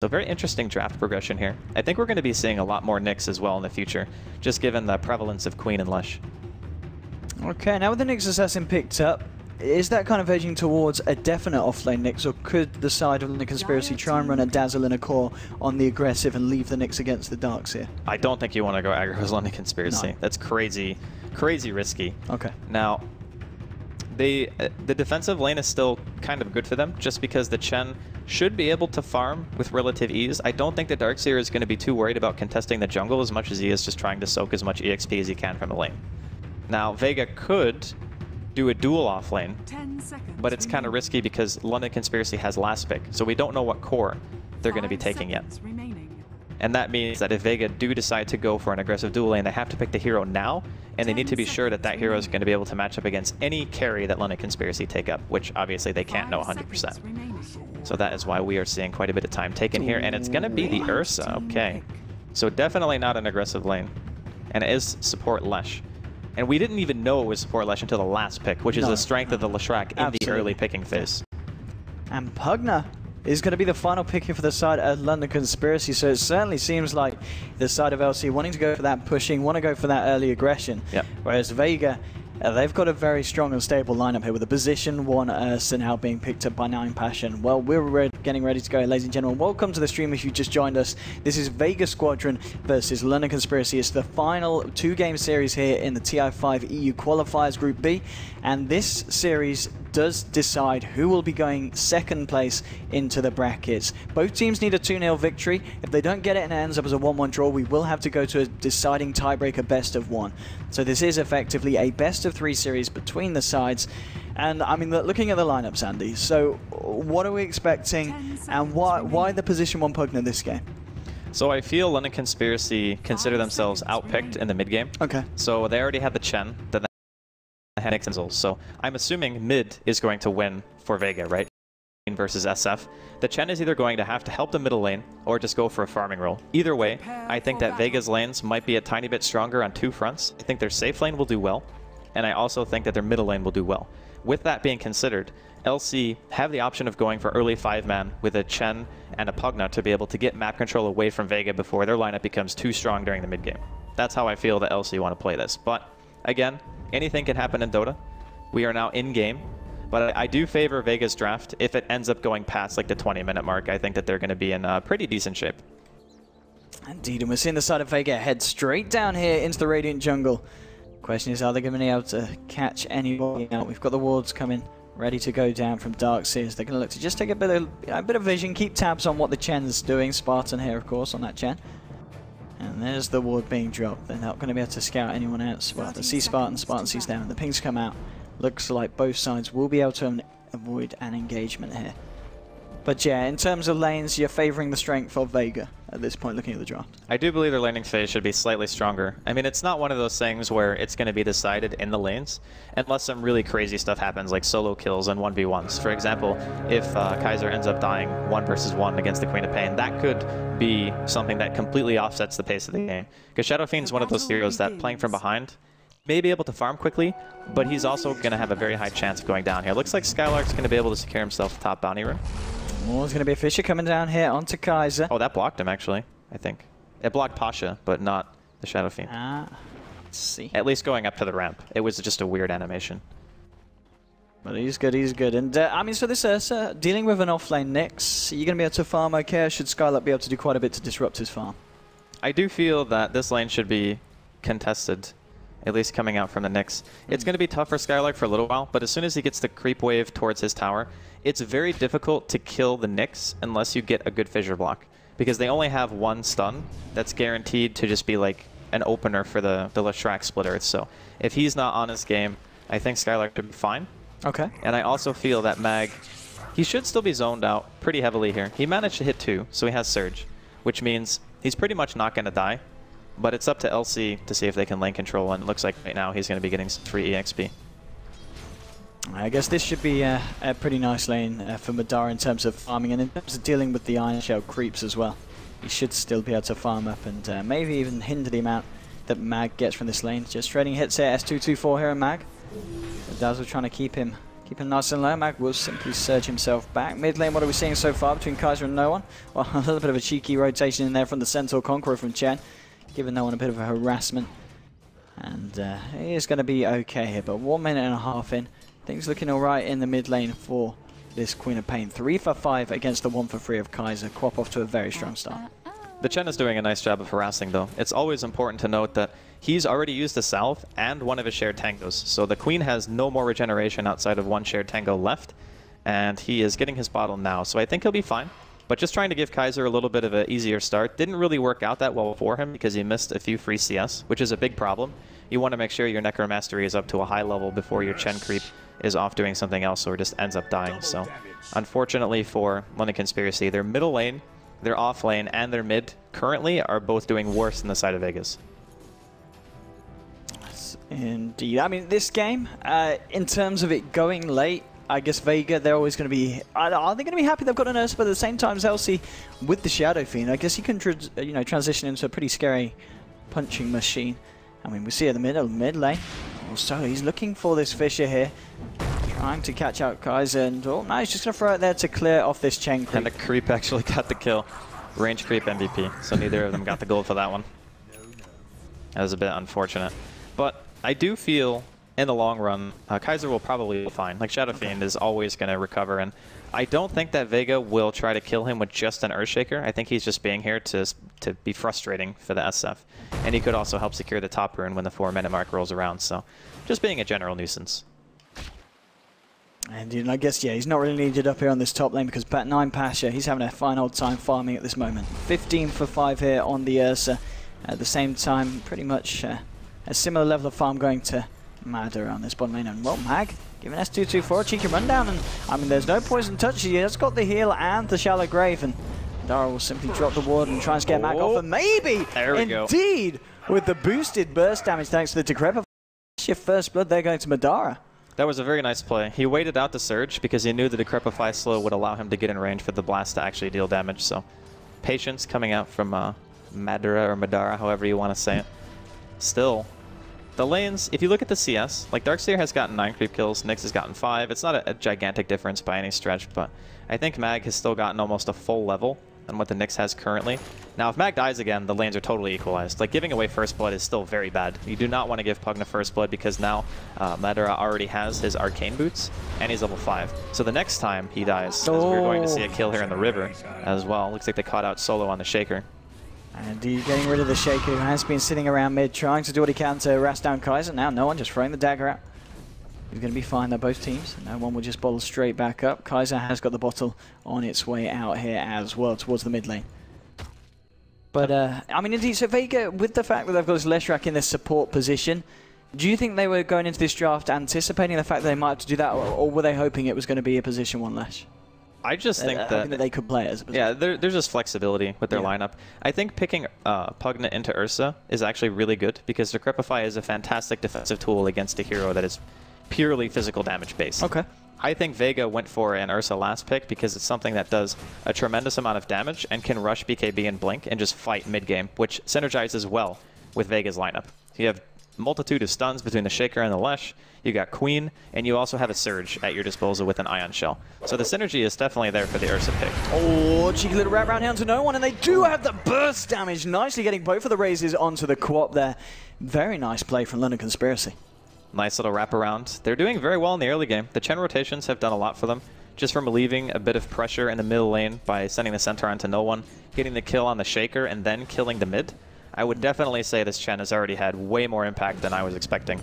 So very interesting draft progression here. I think we're going to be seeing a lot more Nyx as well in the future, just given the prevalence of Queen and Lush. Okay, now with the Nyx Assassin picked up, is that kind of edging towards a definite offlane Nyx, or could the side of the Conspiracy try and run a Dazzle and a Core on the aggressive and leave the Nyx against the Darks here? I don't think you want to go aggro as London Conspiracy. No. That's crazy risky. Okay. Now, the defensive lane is still kind of good for them, just because the Chen should be able to farm with relative ease. I don't think the Darkseer is going to be too worried about contesting the jungle as much as he is just trying to soak as much EXP as he can from the lane. Now, Vega could do a duel off lane, but it's kind of risky because London Conspiracy has last pick, so we don't know what core they're going to be taking yet. And that means that if Vega do decide to go for an aggressive duel lane, they have to pick the hero now, and they need to be sure that that hero is going to be able to match up against any carry that London Conspiracy take up, which obviously they can't know 100%. So that is why we are seeing quite a bit of time taken here, and it's going to be the Ursa. Okay, so definitely not an aggressive lane, and it is support Lesh. And we didn't even know it was support Lesh until the last pick, which is the strength of the Leshrac in the early picking phase. And Pugna is going to be the final pick here for the side of London Conspiracy, so it certainly seems like the side of LC wanting to go for that pushing, want to go for that early aggression, whereas Vega, they've got a very strong and stable lineup here with a position 1 Ursa now being picked up by 9 Passion. Well, we're getting ready to go, ladies and gentlemen. Welcome to the stream if you just joined us. This is Vega Squadron versus London Conspiracy. It's the final 2-game series here in the TI5 EU Qualifiers Group B, and this series does decide who will be going second place into the brackets. Both teams need a 2-0 victory. If they don't get it and it ends up as a 1-1 draw, we will have to go to a deciding tiebreaker best of 1. So this is effectively a best of 3 series between the sides. And I mean, looking at the lineups, Andy, so what are we expecting, and why the position 1 Pugna this game? So I feel London Conspiracy consider themselves outpicked in the mid game. Okay. So they already had the Chen, then they had Nyx. So I'm assuming mid is going to win for Vega, right? Versus SF. The Chen is either going to have to help the middle lane or just go for a farming role. Either way, I think that Vega's lanes might be a tiny bit stronger on 2 fronts. I think their safe lane will do well, and I also think that their middle lane will do well. With that being considered, LC have the option of going for early 5-man with a Chen and a Pugna to be able to get map control away from Vega before their lineup becomes too strong during the mid game. That's how I feel that LC want to play this. But again, anything can happen in Dota. We are now in game. But I do favor Vega's draft. If it ends up going past like the 20-minute mark, I think that they're going to be in pretty decent shape. Indeed, and we're seeing the side of Vega head straight down here into the Radiant jungle. Question is, are they going to be able to catch anybody out? We've got the wards coming, ready to go down from Darkseers. They're going to look to just take a bit of vision, keep tabs on what the Chen's doing. Spartan here, of course, on that Chen. And there's the ward being dropped. They're not going to be able to scout anyone else. Well, they see Spartan, Spartan sees them, and the pings come out. Looks like both sides will be able to avoid an engagement here. But yeah, in terms of lanes, you're favoring the strength of Vega at this point, looking at the draft. I do believe their laning phase should be slightly stronger. I mean, it's not one of those things where it's going to be decided in the lanes, unless some really crazy stuff happens, like solo kills and 1v1s. For example, if Kaiser ends up dying 1 versus 1 against the Queen of Pain, that could be something that completely offsets the pace of the game. Because Shadow Fiend is one of those heroes that, playing from behind, may be able to farm quickly, but he's also going to have a very high chance of going down here. Looks like Skylark's going to be able to secure himself top bounty room. Oh, there's going to be a Fisher coming down here onto Kaiser. Oh, that blocked him, actually, I think. It blocked Pasha, but not the Shadow Fiend. Let's see. At least going up to the ramp. It was just a weird animation. But he's good, he's good. And I mean, so this Ursa, dealing with an offlane Nyx, you're going to be able to farm okay, or should Skylark be able to do quite a bit to disrupt his farm? I do feel that this lane should be contested, at least coming out from the Nyx. It's going to be tough for Skylark for a little while, but as soon as he gets the creep wave towards his tower, it's very difficult to kill the Nyx unless you get a good fissure block, because they only have 1 stun that's guaranteed to just be like an opener for the Leshrac split earth. So if he's not on his game, I think Skylark could be fine. Okay. And I also feel that Mag, he should still be zoned out pretty heavily here. He managed to hit 2, so he has Surge, which means he's pretty much not going to die. But it's up to LC to see if they can lane control, and it looks like right now he's going to be getting some free EXP. I guess this should be a pretty nice lane for Madara in terms of farming, and in terms of dealing with the Iron Shell creeps as well. He should still be able to farm up and maybe even hinder the amount that Mag gets from this lane. Just trading hits here, S224 here in Mag. Dazzle trying to keep him Keeping nice and low. Mag will simply surge himself back. Mid lane, what are we seeing so far between Kaiser and No One? Well, a little bit of a cheeky rotation in there from the Centaur Conqueror from Chen, giving No One a bit of a harassment. And he is going to be okay here, but 1 minute and a half in. Things looking alright in the mid lane for this Queen of Pain. 3 for 5 against the 1 for 3 of Kaiser. Quap off to a very strong start. The Chen is doing a nice job of harassing, though. It's always important to note that he's already used the salve and one of his shared tangos. So the Queen has no more regeneration outside of one shared tango left, and he is getting his bottle now. So I think he'll be fine. But just trying to give Kaiser a little bit of an easier start. Didn't really work out that well for him because he missed a few free CS, which is a big problem. You want to make sure your Necromastery is up to a high level before your Chen creep is off doing something else or just ends up dying. So unfortunately for London Conspiracy, their middle lane, their off lane, and their mid currently are both doing worse than the side of Vegas. Indeed. I mean, this game, in terms of it going late, I guess Vega, they're always going to be... Are they going to be happy they've got an Ursa, but at the same time, Zelsi with the Shadow Fiend, I guess he can transition into a pretty scary punching machine. I mean, we see at the mid lane. Also, he's looking for this Fissure here. Trying to catch out Kaiser, and oh no, he's just going to throw it there to clear off this Chen creep. And the creep actually got the kill. Range creep MVP, so neither of them got the gold for that one. That was a bit unfortunate. But I do feel, in the long run, Kaiser will probably be fine. Like, Shadow Fiend is always going to recover, and I don't think that Vega will try to kill him with just an Earthshaker. I think he's just being here to be frustrating for the SF. And he could also help secure the top rune when the 4-minute mark rolls around, so just being a general nuisance. And I guess, yeah, he's not really needed up here on this top lane because 9 Pasha, he's having a fine old time farming at this moment. 15 for 5 here on the Ursa. At the same time, pretty much a similar level of farm going to Mad around this bottom lane. And, well, Mag giving S224 a cheeky rundown. And, I mean, there's no poison touch. He has got the heal and the Shallow Grave. And Dara will simply drop the ward and try and scare Mag off. And maybe, indeed, with the boosted burst damage thanks to the Decrepify. Your first blood there going to Madara. That was a very nice play. He waited out the surge because he knew the Decrepify slow would allow him to get in range for the blast to actually deal damage. So patience coming out from Madara or Madara, however you want to say it. Still, the lanes, if you look at the CS, like Darkseer has gotten 9 creep kills, Nyx has gotten 5. It's not a gigantic difference by any stretch, but I think Mag has still gotten almost a full level than what the Nyx has currently. Now, if Mag dies again, the lanes are totally equalized. Like, giving away First Blood is still very bad. You do not want to give Pugna First Blood because now Madara already has his Arcane Boots, and he's level 5. So the next time he dies, as we're going to see a kill here in the river as well. Looks like they caught out Solo on the Shaker. And he's getting rid of the Shaker, who has been sitting around mid, trying to do what he can to harass down Kaiser. Now, No One just throwing the dagger out. He's going to be fine, though, both teams. No One will just bottle straight back up. Kaiser has got the bottle on its way out here as well, towards the mid lane. But, I mean, indeed, so Vega, with the fact that they've got this Leshrac in this support position, do you think they were going into this draft anticipating the fact that they might have to do that, or were they hoping it was going to be a position 1 Lesh? I just think that they could play it as a position. Yeah, there's just flexibility with their lineup. I think picking Pugna into Ursa is actually really good because Decrepify is a fantastic defensive tool against a hero that is purely physical damage based. Okay. I think Vega went for an Ursa last pick because it's something that does a tremendous amount of damage and can rush BKB and blink and just fight mid-game, which synergizes well with Vega's lineup. You have multitude of stuns between the Shaker and the Lesh, you got Queen, and you also have a Surge at your disposal with an Ion Shell. So the synergy is definitely there for the Ursa pick. Oh, cheeky little wrap round here onto No One, and they do have the burst damage. Nicely getting both of the raises onto the Quap there. Very nice play from London Conspiracy. Nice little wraparound. They're doing very well in the early game. The Chen rotations have done a lot for them, just from relieving a bit of pressure in the middle lane by sending the Centaur onto No One, getting the kill on the Shaker, and then killing the mid. I would definitely say this Chen has already had way more impact than I was expecting.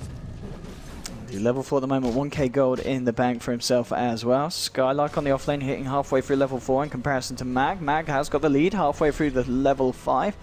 The level 4 at the moment, 1k gold in the bank for himself as well. Skylark on the offlane hitting halfway through level 4 in comparison to Mag. Mag has got the lead halfway through the level 5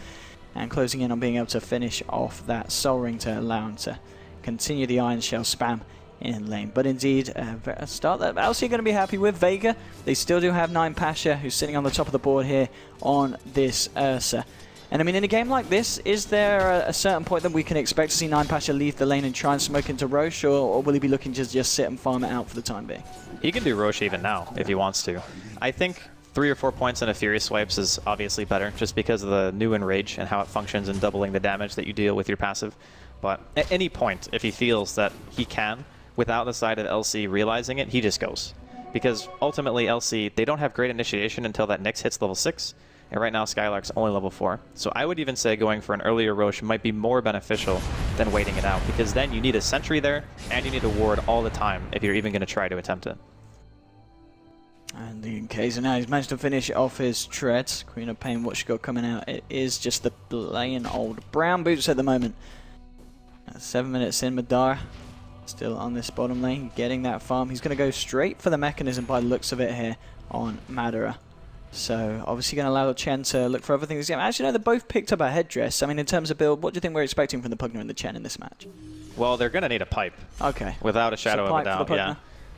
and closing in on being able to finish off that Soul Ring to allow him to continue the Iron Shell spam in lane. But indeed, a start that LC are going to be happy with. Vega, they still do have 9 Pasha, who's sitting on the top of the board here on this Ursa. And I mean, in a game like this, is there a certain point that we can expect to see 9 Pasha leave the lane and try and smoke into Roche, or will he be looking to just sit and farm it out for the time being? He can do Roche even now, if he wants to. I think 3 or 4 points in a Fury Swipes is obviously better, just because of the new Enrage and how it functions in doubling the damage that you deal with your passive. But at any point, if he feels that he can, without the side of LC realizing it, he just goes. Because ultimately LC, they don't have great initiation until that Nyx hits level 6. And right now Skylark's only level 4. So I would even say going for an earlier Roche might be more beneficial than waiting it out. Because then you need a sentry there, and you need a ward all the time if you're even going to try to attempt it. And the Kaiser now, he's managed to finish off his treads. Queen of Pain, what she got coming out, it is just the plain old brown boots at the moment. 7 minutes in, Madara still on this bottom lane, getting that farm. He's going to go straight for the mechanism by the looks of it here on Madara. So obviously going to allow Chen to look for other things. Actually, no, they both picked up a headdress. I mean, in terms of build, what do you think we're expecting from the Pugna and the Chen in this match? Well, they're going to need a pipe. Okay. Without a shadow of a doubt, yeah.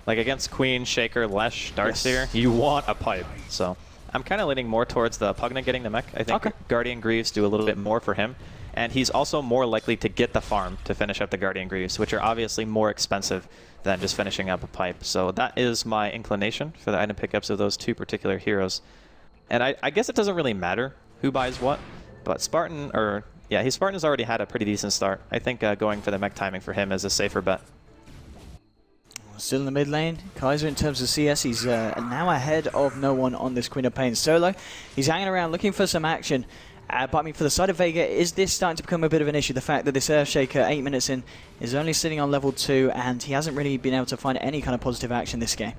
Like against Queen, Shaker, Lesh, Darkseer, you want a pipe. So I'm kind of leaning more towards the Pugna getting the mech. I think Guardian Greaves do a little bit more for him. And he's also more likely to get the farm to finish up the Guardian Greaves, which are obviously more expensive than just finishing up a pipe. So that is my inclination for the item pickups of those two particular heroes. And I guess it doesn't really matter who buys what, but Spartan, Spartan's already had a pretty decent start. I think going for the mech timing for him is a safer bet. Still in the mid lane, Kaiser in terms of CS, he's now ahead of no one on this Queen of Pain solo. He's hanging around looking for some action. But I mean, for the side of Vega, is this starting to become a bit of an issue? The fact that this Earthshaker, 8 minutes in, is only sitting on level 2, and he hasn't really been able to find any kind of positive action this game.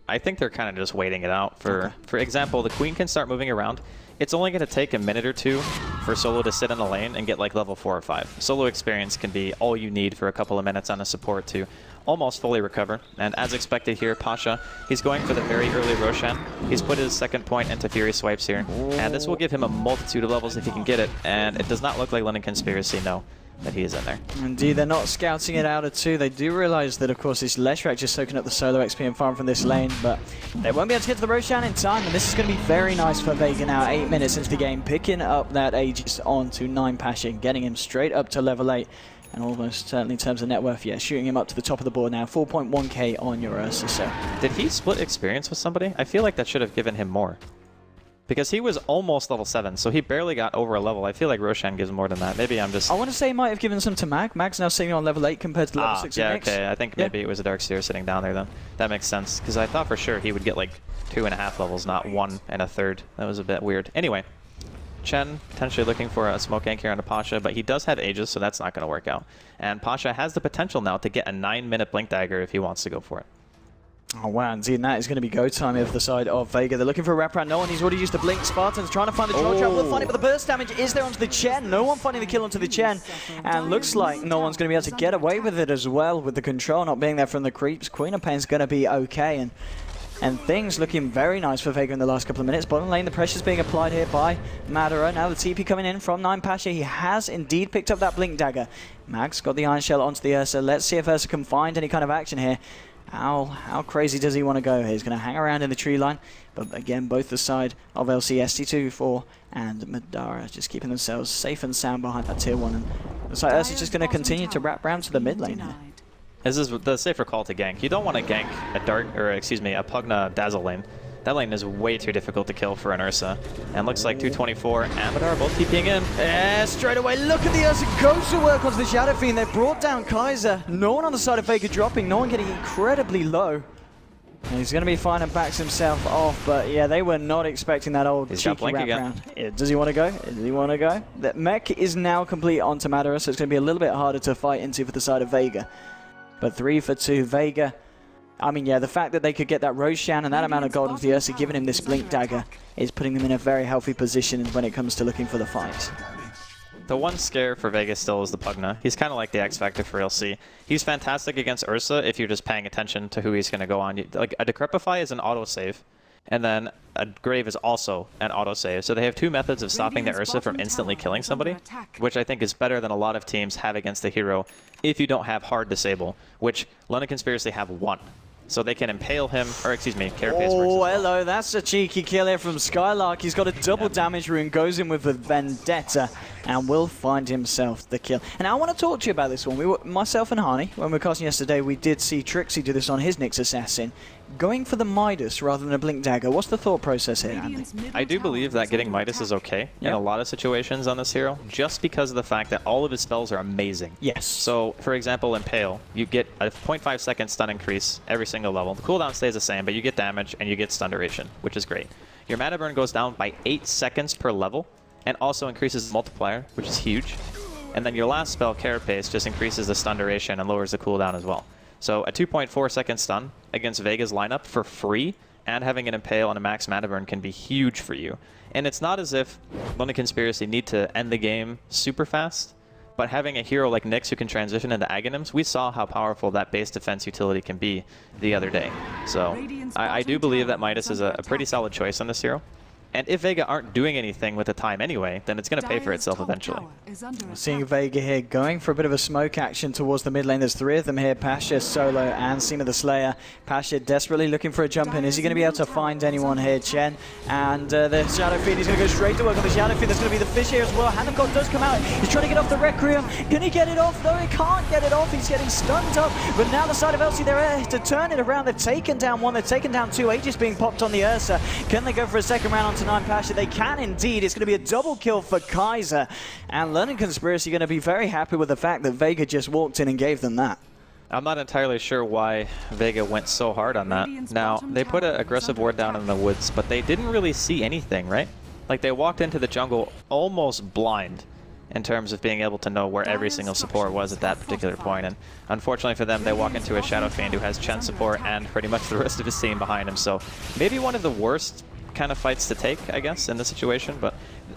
I think they're kind of just waiting it out. For example, the Queen can start moving around. It's only going to take a minute or two for Solo to sit in the lane and get like level 4 or 5. Solo experience can be all you need for a couple of minutes on a support to almost fully recover. And as expected here, Pasha, he's going for the very early Roshan. He's put his second point into Fury Swipes here. And this will give him a multitude of levels if he can get it. And it does not look like London Conspiracy know that he is in there. Indeed, they're not scouting it out at 2. They do realize that, of course, this Leshrac just soaking up the solo XP and farm from this lane, but they won't be able to get to the Roshan in time, and this is going to be very nice for Vega now. 8 minutes into the game, picking up that Aegis onto 9 Passion, getting him straight up to level 8, and almost certainly in terms of net worth, yeah, shooting him up to the top of the board now. 4.1k on your Ursa, so. Did he split experience with somebody? I feel like that should have given him more. Because he was almost level 7, so he barely got over a level. I feel like Roshan gives more than that. Maybe I'm just... I want to say he might have given some to Mag. Mag's now sitting on level 8 compared to level 6 yeah, okay. I think maybe it was a Darkseer sitting down there then. That makes sense, because I thought for sure he would get like 2.5 levels, not 1 1/3. That was a bit weird. Anyway, Chen potentially looking for a smoke gank here on Pasha, but he does have Aegis, so that's not going to work out. And Pasha has the potential now to get a 9-minute Blink Dagger if he wants to go for it. Oh wow, indeed, and that is going to be go time over the side of Vega. They're looking for a wraparound. No one, he's already used the blink. Spartan's trying to find the draw trap. We'll find it, but the burst damage is there onto the Chen. No one finding the kill onto the Chen. And looks like no one's going to be able to get away with it as well, with the control not being there from the creeps. Queen of Pain's going to be okay, and things looking very nice for Vega in the last couple of minutes. Bottom lane, the pressure's being applied here by Madara. Now the TP coming in from 9 Pasha. He has indeed picked up that blink dagger. Mag's got the Iron Shell onto the Ursa. Let's see if Ursa can find any kind of action here. How crazy does he want to go here? He's going to hang around in the tree line. But again, both the side of LC, ST24 and Madara just keeping themselves safe and sound behind that tier 1. And looks like Ursa's just going to continue to wrap around to the mid lane here. This is the safer call to gank. You don't want to gank a a Pugna Dazzle lane. That lane is way too difficult to kill for an Ursa. And looks like 224 and Madara both TPing in. Yeah, straight away, look at the Ursa goes to work onto the Shadow Fiend. They've brought down Kaiser. No one on the side of Vega dropping, no one getting incredibly low. And he's going to be fine and backs himself off, but yeah, they were not expecting that old cheeky wraparound. Yeah, does he want to go? Does he want to go? That mech is now complete onto Madara, so it's going to be a little bit harder to fight into for the side of Vega. But 3 for 2, Vega. I mean, yeah, the fact that they could get that Roshan and that amount of gold into the Ursa, giving him this Blink Dagger, is putting them in a very healthy position when it comes to looking for the fight. The one scare for Vegas still is the Pugna. He's kind of like the X Factor for LC. He's fantastic against Ursa if you're just paying attention to who he's going to go on. Like, a Decrepify is an autosave, and then a Grave is also an autosave. So they have 2 methods of stopping the Ursa from instantly killing somebody, which I think is better than a lot of teams have against the hero if you don't have hard disable, which London Conspiracy have 1. So they can impale him, or excuse me, Carapace. Oh, hello, that's a cheeky kill here from Skylark. He's got a double damage rune, goes in with the Vendetta, and will find himself the kill. And I want to talk to you about this one. Myself and Hani, when we were casting yesterday, we did see Trixie do this on his Nyx Assassin. going for the Midas rather than a Blink Dagger. What's the thought process here, Andy? I do believe that getting Midas is okay in a lot of situations on this hero, just because of the fact that all of his spells are amazing. Yes. So, for example, Impale, you get a 0.5 second stun increase every single level. The cooldown stays the same, but you get damage and you get stun duration, which is great. Your mana burn goes down by 8 seconds per level, and also increases the multiplier, which is huge. And then your last spell, Carapace, just increases the stun duration and lowers the cooldown as well. So a 2.4 second stun against Vega's lineup for free, and having an Impale and a max mana burn can be huge for you. And it's not as if London Conspiracy need to end the game super fast, but having a hero like Nyx who can transition into Aghanims, we saw how powerful that base defense utility can be the other day. So I do believe that Midas is a pretty solid choice on this hero. And if Vega aren't doing anything with the time anyway, then it's going to pay for itself eventually. We're seeing Vega here going for a bit of a smoke action towards the mid lane. There's 3 of them here, Pasha, Solo, and Seema the Slayer. Pasha desperately looking for a jump in. Is he going to be able to find anyone here? Chen and the Shadow Fiend, he's going to go straight to work on the Shadow Fiend. There's going to be the Fish here as well. Hand of God does come out. He's trying to get off the Requiem. Can he get it off? No, he can't get it off. He's getting stunned up. But now the side of LC, they're to turn it around. They've taken down 1. They've taken down 2. Aegis being popped on the Ursa. Can they go for a second round onto 9 Pasha? They can indeed. It's going to be a double kill for Kaiser. And London Conspiracy going to be very happy with the fact that Vega just walked in and gave them that. I'm not entirely sure why Vega went so hard on that. Now, they put an aggressive ward down in the woods, but they didn't really see anything, right? Like, they walked into the jungle almost blind in terms of being able to know where every single support was at that particular point. And unfortunately for them, they walk into a Shadow Fiend who has Chen support and pretty much the rest of his team behind him. So maybe one of the worst kind of fights to take, I guess, in this situation, but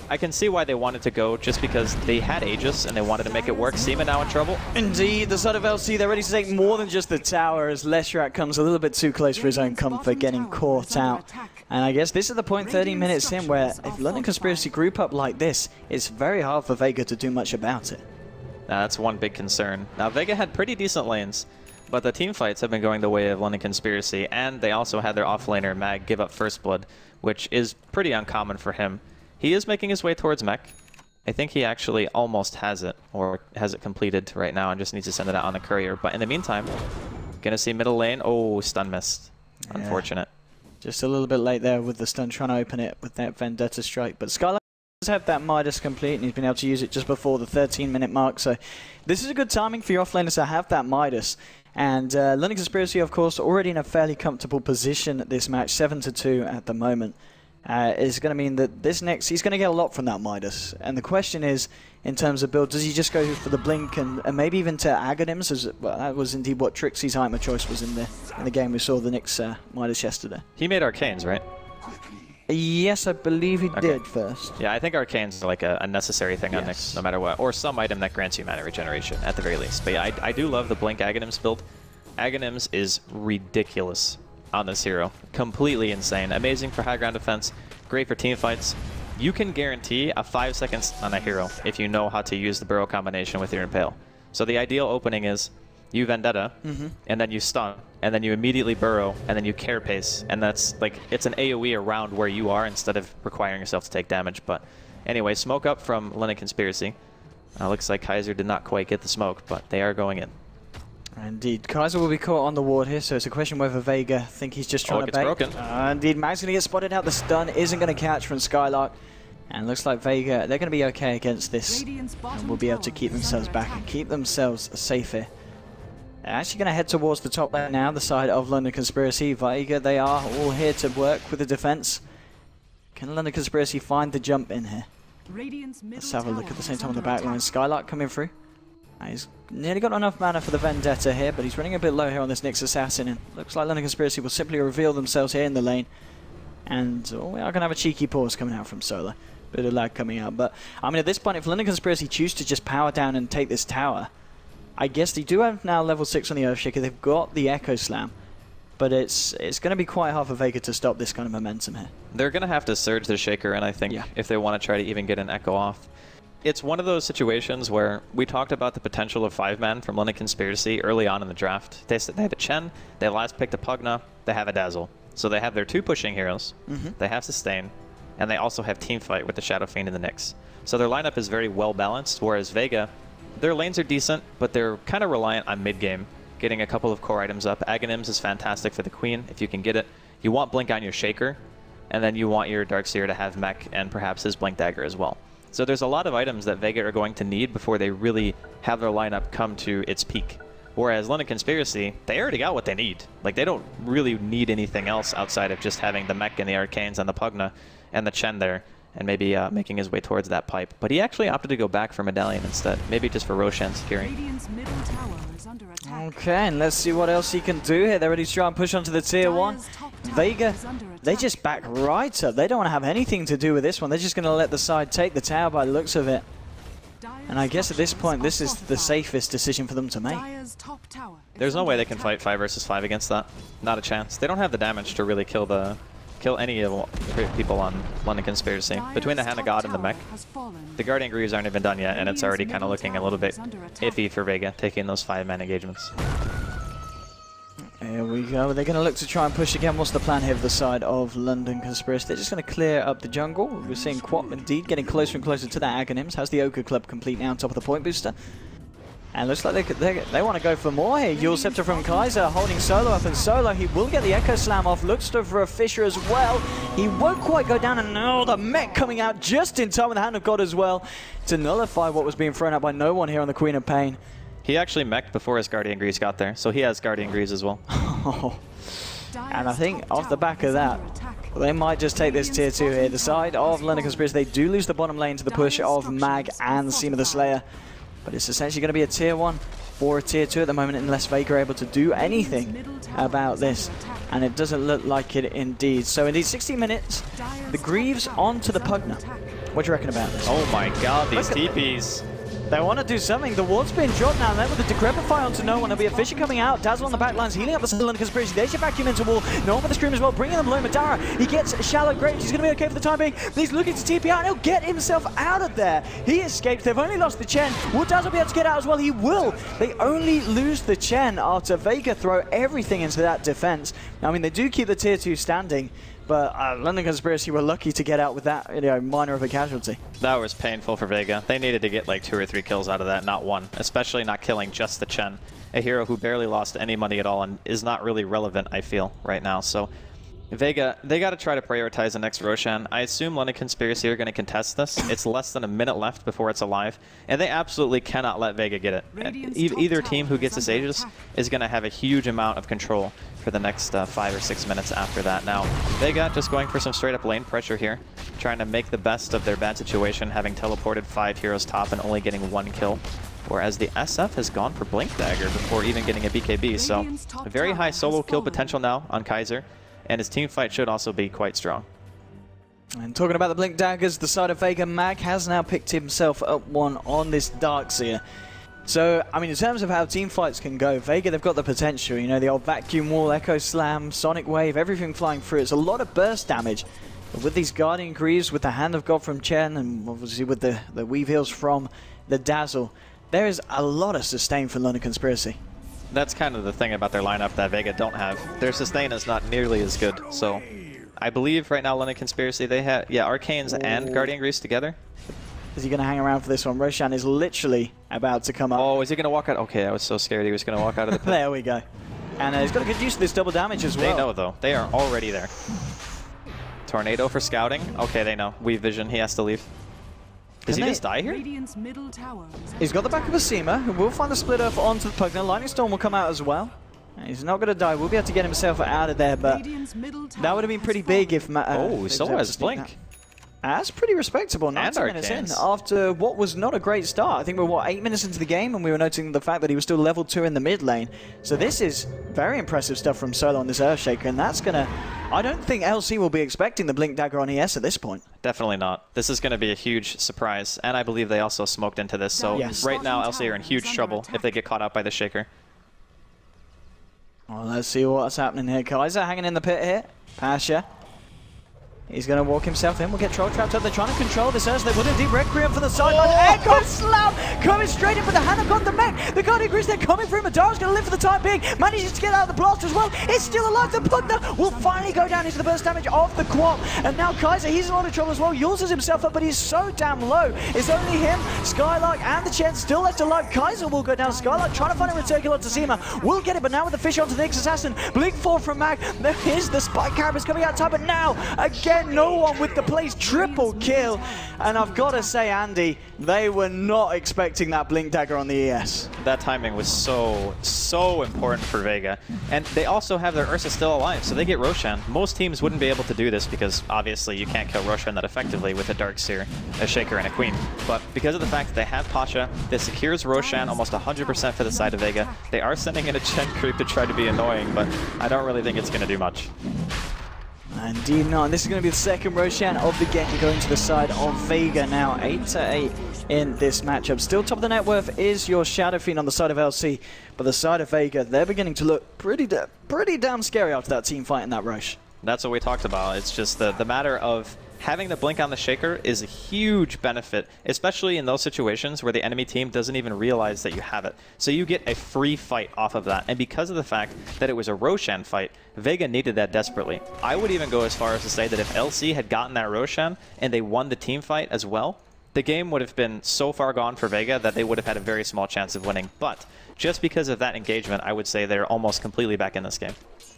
I can see why they wanted to go, just because they had Aegis and they wanted to make it work. Seema now in trouble. Indeed, the side of LC, they're ready to take more than just the tower, as Leshrac comes a little bit too close for his own comfort, getting caught out. And I guess this is the point 30 minutes in where if London Conspiracy group up like this, it's very hard for Vega to do much about it. That's one big concern. Now, Vega had pretty decent lanes, but the team fights have been going the way of London Conspiracy, and they also had their offlaner, Mag, give up First Blood, which is pretty uncommon for him. He is making his way towards mech. I think he actually almost has it, or has it completed right now, and just needs to send it out on the courier. But in the meantime, gonna see middle lane. Oh, stun missed. Yeah. Unfortunate. Just a little bit late there with the stun, trying to open it with that Vendetta strike. But Skylar does have that Midas complete, and he's been able to use it just before the 13-minute mark. So this is a good timing for your offlaners to have that Midas. And London Conspiracy, of course, already in a fairly comfortable position at this match, 7-2 at the moment. Is going to mean that this next, he's going to get a lot from that Midas. And the question is, in terms of build, does he just go for the Blink and maybe even to Aghanims? As well, that was indeed what Trixie's item choice was in the game we saw the Nyx Midas yesterday. He made Arcanes, right? Yes, I believe he did first. Yeah, I think Arcanes are like a necessary thing on Nyx, no matter what. Or some item that grants you mana regeneration, at the very least. But yeah, I do love the Blink Aghanims build. Aghanims is ridiculous on this hero. Completely insane. Amazing for high ground defense. Great for team fights. You can guarantee a 5 seconds on a hero if you know how to use the burrow combination with your Impale. So the ideal opening is you Vendetta, and then you stun, and then you immediately burrow, and then you Carapace, and that's like, it's an AoE around where you are instead of requiring yourself to take damage. But anyway, smoke up from London Conspiracy. Looks like Kaiser did not quite get the smoke, but they are going in. Indeed, Kaiser will be caught on the ward here, so it's a question whether Vega think he's just trying to bait. Broken. Indeed, Mag's going to get spotted out. The stun isn't going to catch from Skylark. And looks like Vega, they're going to be okay against this. And will be able to keep themselves back and keep themselves safe here. They're actually going to head towards the top lane now, the side of London Conspiracy. Vega, they are all here to work with the defense. Can London Conspiracy find the jump in here? Let's have a look at the same time on the back line. Skylark coming through. He's nearly got enough mana for the Vendetta here, but he's running a bit low here on this Nyx Assassin, and looks like London Conspiracy will simply reveal themselves here in the lane. And we are going to have a cheeky pause coming out from Solar. Bit of lag coming out, but I mean, at this point, if London Conspiracy choose to just power down and take this tower, I guess they do have now level 6 on the Earthshaker. They've got the Echo Slam, but it's going to be quite hard for Vega to stop this kind of momentum here. They're going to have to surge the Shaker, and I think if they want to try to even get an Echo off. It's one of those situations where we talked about the potential of 5-man from London Conspiracy early on in the draft. They had a Chen, they last picked a Pugna, they have a Dazzle. So they have their 2 pushing heroes, they have Sustain, and they also have Teamfight with the Shadow Fiend and the Nyx. So their lineup is very well balanced, whereas Vega, their lanes are decent, but they're kind of reliant on mid-game. getting a couple of core items up. Aghanims is fantastic for the Queen, if you can get it. You want Blink on your Shaker, and then you want your Darkseer to have Mech and perhaps his Blink Dagger as well. So there's a lot of items that Vega are going to need before they really have their lineup come to its peak. Whereas London Conspiracy, they already got what they need. Like, they don't really need anything else outside of just having the Mech and the Arcanes and the Pugna and the Chen there, and maybe making his way towards that pipe. But he actually opted to go back for Medallion instead, maybe just for Roshan securing. Okay, and let's see what else he can do here. They're ready to try and push onto the tier 1. Vega, they just back right up. They don't want to have anything to do with this one. They're just going to let the side take the tower by the looks of it. And I guess at this point, this is the safest decision for them to make. There's no way they can fight 5 versus 5 against that. Not a chance. They don't have the damage to really kill any of the people on London Conspiracy. Between the Hand of God and the Mech, the Guardian Greaves aren't even done yet, and it's already kind of looking a little bit iffy for Vega, taking those 5-man engagements. Here we go. They're going to look to try and push again. What's the plan here for the side of London Conspiracy? They're just going to clear up the jungle. We're seeing Quap indeed getting closer and closer to that Aghanims. Has the Ochre Club complete now on top of the point booster. And looks like they want to go for more here. Yule Scepter from Kaiser holding Solo up, and Solo, he will get the Echo Slam off. Looks for a Fissure as well. He won't quite go down, and now the Mech coming out just in time with the Hand of God as well to nullify what was being thrown out by no one here on the Queen of Pain. He actually mech'd before his Guardian Greaves got there, so he has Guardian Greaves as well. And I think off the back of that, they might just take this tier 2 here. The side of London Conspiracy, they do lose the bottom lane to the push of Mag and Seam of the Slayer. But it's essentially going to be a tier 1 or a tier 2 at the moment, unless Vega are able to do anything about this. And it doesn't look like it indeed. So indeed, 16 minutes, the Greaves onto the Pugna. What do you reckon about this? Oh my god, these TPs. They want to do something. The ward's been dropped now, and then with the Decrepify onto no one. There'll be a Fissure coming out. Dazzle on the back lines, healing up the London Conspiracy. There's your vacuum into wall. No one with the Scream as well, bringing them low. Madara, he gets Shallow Graves. He's going to be okay for the time being. He's looking to TP out, and he'll get himself out of there. He escapes. They've only lost the Chen. Will Dazzle be able to get out as well? He will. They only lose the Chen after Vega throw everything into that defense. I mean, they do keep the tier 2 standing, but London Conspiracy were lucky to get out with that, minor of a casualty. That was painful for Vega. They needed to get like 2 or 3 kills out of that, not 1. Especially not killing just the Chen, a hero who barely lost any money at all and is not really relevant, I feel, right now. So Vega, they got to try to prioritize the next Roshan. I assume London Conspiracy are going to contest this. It's less than a minute left before it's alive, and they absolutely cannot let Vega get it. Either team who gets this Aegis is going to have a huge amount of control for the next 5 or 6 minutes after that. Now, Vega just going for some straight-up lane pressure here, trying to make the best of their bad situation, having teleported 5 heroes top and only getting 1 kill. Whereas the SF has gone for Blink Dagger before even getting a BKB, so a very high solo kill potential now on Kaiser. And his team fight should also be quite strong. And talking about the Blink Daggers, the side of Vega, Mag has now picked himself up 1 on this Darkseer. So, I mean, in terms of how team fights can go, Vega, they've got the potential. The old Vacuum Wall, Echo Slam, Sonic Wave, everything flying through. It's a lot of burst damage. But with these Guardian Greaves, with the Hand of God from Chen, and obviously with the Weave Heals from the Dazzle, there is a lot of sustain for London Conspiracy. That's kind of the thing about their lineup that Vega don't have. Their sustain is not nearly as good. So I believe right now London Conspiracy, they have, Arcanes and Guardian Greaves together. Is he going to hang around for this one? Roshan is literally about to come up. Oh, is he going to walk out? Okay, I was so scared he was going to walk out of the pit. There we go. And he's got to get used to this double damage as well. They know, though. They are already there. Tornado for scouting. Okay, they know. Weave Vision. He has to leave. Does he just die here? He's got the back of a Seamer. We'll find the split off onto the Pugna. Lightning Storm will come out as well. He's not going to die. We'll be able to get himself out of there, but that would have been pretty big if... oh, so has Blink. That's pretty respectable. 90 minutes in after what was not a great start. I think we're, 8 minutes into the game, and we were noting the fact that he was still level 2 in the mid lane. So this is very impressive stuff from Solo on this Earthshaker, and that's going to... I don't think LC will be expecting the Blink Dagger on ES at this point. Definitely not. This is going to be a huge surprise, and I believe they also smoked into this. So right now, LC are in huge trouble if they get caught out by the Shaker. Well, let's see what's happening here. Kaiser hanging in the pit here. Pasha. He's going to walk himself in. We'll get Troll trapped up. They're trying to control this Ursa. They would have deep Requiem for the sideline. Echo Slam coming straight in with the hand on the mech. The Guardian Grease, they're coming through. Madara's going to live for the time being. Manages to get out of the blast as well. It's still alive. The Pugna will finally go down into the burst damage of the Quap. And now Kaiser, he's in a lot of trouble as well. Uses himself up, but he's so damn low. It's only him, Skylark, and the Chen still left alive. Kaiser will go down. Skylark trying to find a Returcular to Zima. Will get it, but now with the fish onto the Nyx Assassin. Blink 4 from Mag. There is the Spike Carapace coming out top, but now, again, no one with the place. Triple kill. And I've got to say, Andy, they were not expecting that Blink Dagger on the ES. That timing was so important for Vega. And they also have their Ursa still alive, so they get Roshan. Most teams wouldn't be able to do this because obviously you can't kill Roshan that effectively with a Darkseer, a Shaker, and a Queen. But because of the fact that they have Pasha, this secures Roshan almost 100% for the side of Vega. They are sending in a Chen creep to try to be annoying, but I don't really think it's going to do much. Indeed not. And this is going to be the second Roshan of the game going to the side of Vega now. 8-8 in this matchup. Still top of the net worth is your Shadow Fiend on the side of LC, but the side of Vega, they're beginning to look pretty damn scary after that team fight in that Rosh. That's what we talked about. It's just the matter of having the blink on the Shaker is a huge benefit, especially in those situations where the enemy team doesn't even realize that you have it. So you get a free fight off of that. And because of the fact that it was a Roshan fight, Vega needed that desperately. I would even go as far as to say that if LC had gotten that Roshan and they won the team fight as well, the game would have been so far gone for Vega that they would have had a very small chance of winning. But just because of that engagement, I would say they're almost completely back in this game.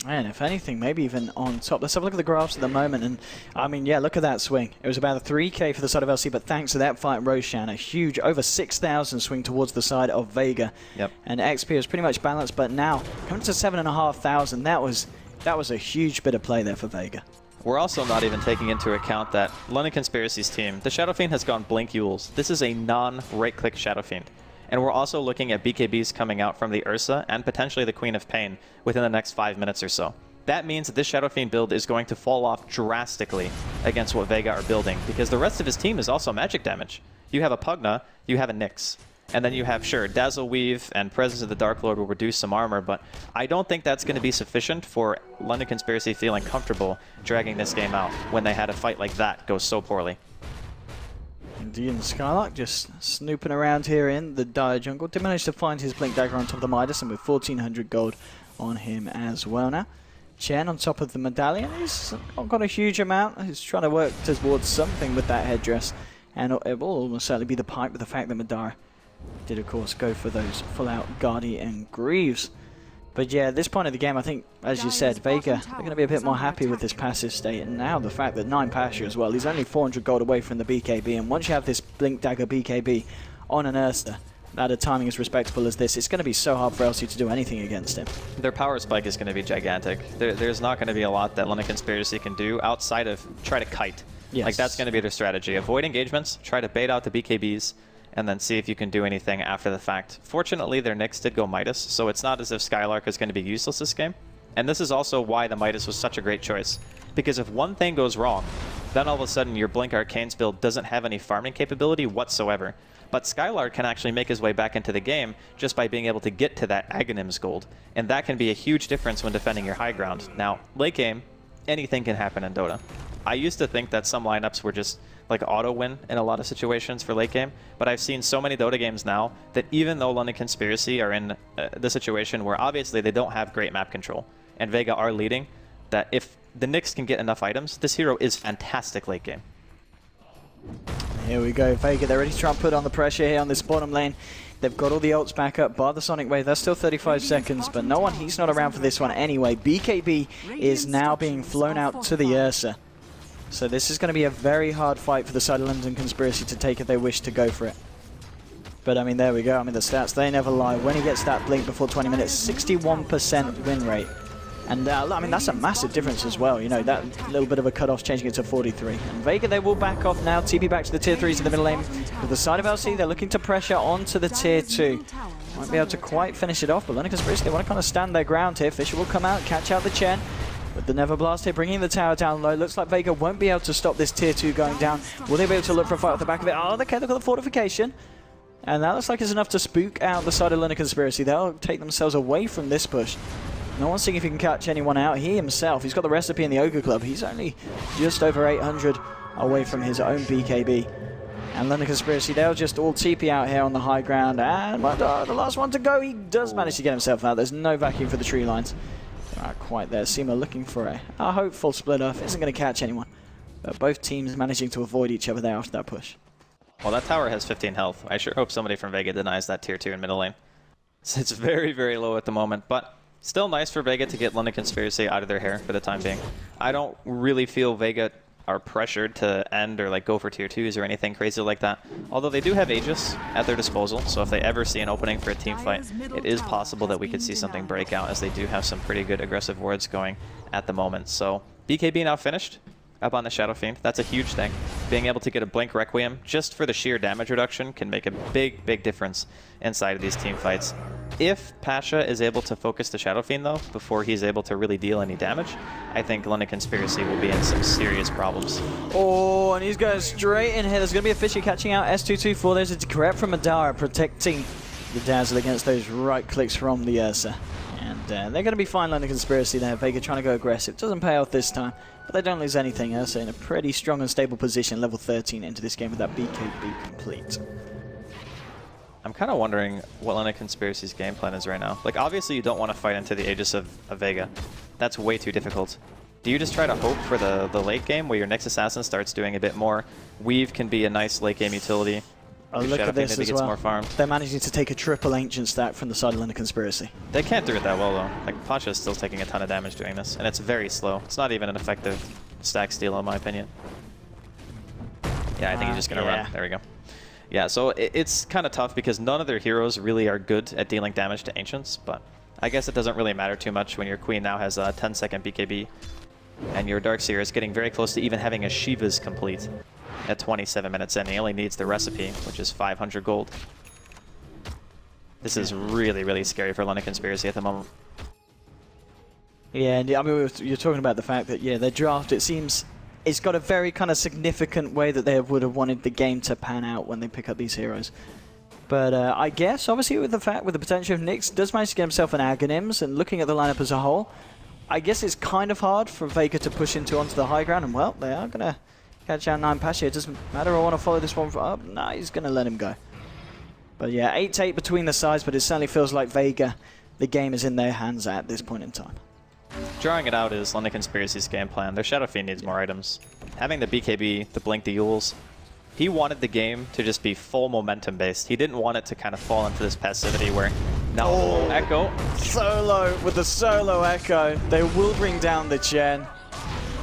And if anything, maybe even on top. Let's have a look at the graphs at the moment. And I mean, yeah, look at that swing. It was about a 3K for the side of LC, but thanks to that fight, Roshan, a huge over 6,000 swing towards the side of Vega. Yep. And XP was pretty much balanced, but now coming to 7,500, that was a huge bit of play there for Vega. We're also not even taking into account that London Conspiracy's team, the Shadow Fiend has gone Blink Yules. This is a non-right-click Shadow Fiend. And we're also looking at BKBs coming out from the Ursa and potentially the Queen of Pain within the next 5 minutes or so. That means that this Shadow Fiend build is going to fall off drastically against what Vega are building, because the rest of his team is also magic damage. You have a Pugna, you have a Nyx, and then you have, sure, Dazzle Weave and Presence of the Dark Lord will reduce some armor, but I don't think that's going to be sufficient for London Conspiracy feeling comfortable dragging this game out when they had a fight like that go so poorly. Indeed, and Skylark just snooping around here in the Dire jungle. Did manage to find his Blink Dagger on top of the Midas, and with 1,400 gold on him as well now. Chen on top of the medallion. He's not got a huge amount. He's trying to work towards something with that headdress. And it will almost certainly be the pipe with the fact that Madara did, of course, go for those full-out Guardian Greaves. But yeah, at this point of the game, I think, as you said, Vega, they're going to be a bit more happy with this passive state. And now the fact that 9 Pasha as well, he's only 400 gold away from the BKB. And once you have this Blink Dagger BKB on an Ursa, that a timing as respectable as this, it's going to be so hard for LC to do anything against him. Their power spike is going to be gigantic. There's not going to be a lot that London Conspiracy can do outside of try to kite. Yes. Like, that's going to be their strategy. Avoid engagements, try to bait out the BKBs, and then see if you can do anything after the fact. Fortunately, their Nyx did go Midas, so it's not as if Skylark is going to be useless this game. And this is also why the Midas was such a great choice. Because if one thing goes wrong, then all of a sudden your Blink Arcane's build doesn't have any farming capability whatsoever. But Skylark can actually make his way back into the game just by being able to get to that Aghanim's gold. And that can be a huge difference when defending your high ground. Now, late game, anything can happen in Dota. I used to think that some lineups were just like auto-win in a lot of situations for late game, but I've seen so many Dota games now that even though London Conspiracy are in the situation where obviously they don't have great map control, and Vega are leading, that if the Nyx can get enough items, this hero is fantastic late game. Here we go, Vega, they're ready to try and put on the pressure here on this bottom lane. They've got all the ults back up, bar the Sonic Wave, that's still 35 seconds, but no one, he's not around for this one anyway. BKB is now being flown out to the Ursa. So this is going to be a very hard fight for the side of London Conspiracy to take if they wish to go for it. But I mean, there we go. I mean, the stats, they never lie. When he gets that blink before 20 minutes, 61% win rate. And I mean, that's a massive difference as well. You know, that little bit of a cutoff changing it to 43. And Vega, they will back off now. TP back to the tier 3s in the middle lane. With the side of LC, they're looking to pressure onto the tier 2. Won't be able to quite finish it off, but London Conspiracy, they want to kind of stand their ground here. Fisher will come out, catch out the Chen. With the Never Blast here, bringing the tower down low. Looks like Vega won't be able to stop this tier 2 going down. Will they be able to look for a fight off the back of it? Oh, okay, they've got the fortification. And that looks like it's enough to spook out the side of London Conspiracy. They'll take themselves away from this push. No one's seeing if he can catch anyone out. He himself, he's got the recipe in the Ogre Club. He's only just over 800 away from his own BKB. And London Conspiracy, they'll just all TP out here on the high ground. And the last one to go, he does manage to get himself out. There's no vacuum for the tree lines. They're not quite there. Sima looking for a hopeful split off. Isn't going to catch anyone. But both teams managing to avoid each other there after that push. Well, that tower has 15 health. I sure hope somebody from Vega denies that tier 2 in middle lane. So it's very, very low at the moment, but still nice for Vega to get London Conspiracy out of their hair for the time being. I don't really feel Vega are pressured to end or like go for tier 2s or anything crazy like that. Although they do have Aegis at their disposal, so if they ever see an opening for a team fight, it is possible that we could see something break out, as they do have some pretty good aggressive wards going at the moment. So BKB now finished up on the Shadow Fiend. That's a huge thing. Being able to get a Blink Requiem just for the sheer damage reduction can make a big, big difference inside of these team fights. If Pasha is able to focus the Shadow Fiend, though, before he's able to really deal any damage, I think London Conspiracy will be in some serious problems. Oh, and he's going straight in here. There's going to be a Fishy catching out S224. There's a correct from Madara protecting the Dazzle against those right clicks from the Ursa. And they're going to be fine, London Conspiracy there. Vega trying to go aggressive. Doesn't pay off this time, but they don't lose anything. Ursa in a pretty strong and stable position, level 13 into this game with that BKB complete. I'm kind of wondering what London Conspiracy's game plan is right now. Like, obviously you don't want to fight into the Aegis of Vega. That's way too difficult. Do you just try to hope for the late game where your Nyx Assassin starts doing a bit more? Weave can be a nice late game utility. Oh, look at this as well. They're managing to take a triple Ancient stack from the side of London Conspiracy. They can't do it that well, though. Like, Pasha is still taking a ton of damage doing this, and it's very slow. It's not even an effective stack steal, in my opinion. Yeah, I think he's just going to run. There we go. Yeah, so it's kind of tough because none of their heroes really are good at dealing damage to Ancients, but I guess it doesn't really matter too much when your Queen now has a 10-second BKB, and your Darkseer is getting very close to even having a Shiva's complete at 27 minutes in. He only needs the recipe, which is 500 gold. This is really, really scary for London Conspiracy at the moment. Yeah, and I mean, you're talking about the fact that, yeah, their draft, it seems, it's got a very kind of significant way that they would have wanted the game to pan out when they pick up these heroes. But I guess, obviously, with the potential of Nyx, does manage to get himself an Aghanims, and looking at the lineup as a whole, I guess it's kind of hard for Vega to push onto the high ground, and well, they are going to catch out 9 Pasha. It doesn't matter, I want to follow this one up. No, he's going to let him go. But yeah, 8-8 between the sides, but it certainly feels like Vega, the game is in their hands at this point in time. Drawing it out is London Conspiracy's game plan. Their Shadow Fiend needs more items. Having the BKB, the Blink, the Yules, he wanted the game to just be full momentum based. He didn't want it to kind of fall into this passivity where now Echo. Solo with the solo Echo. They will bring down the Chen.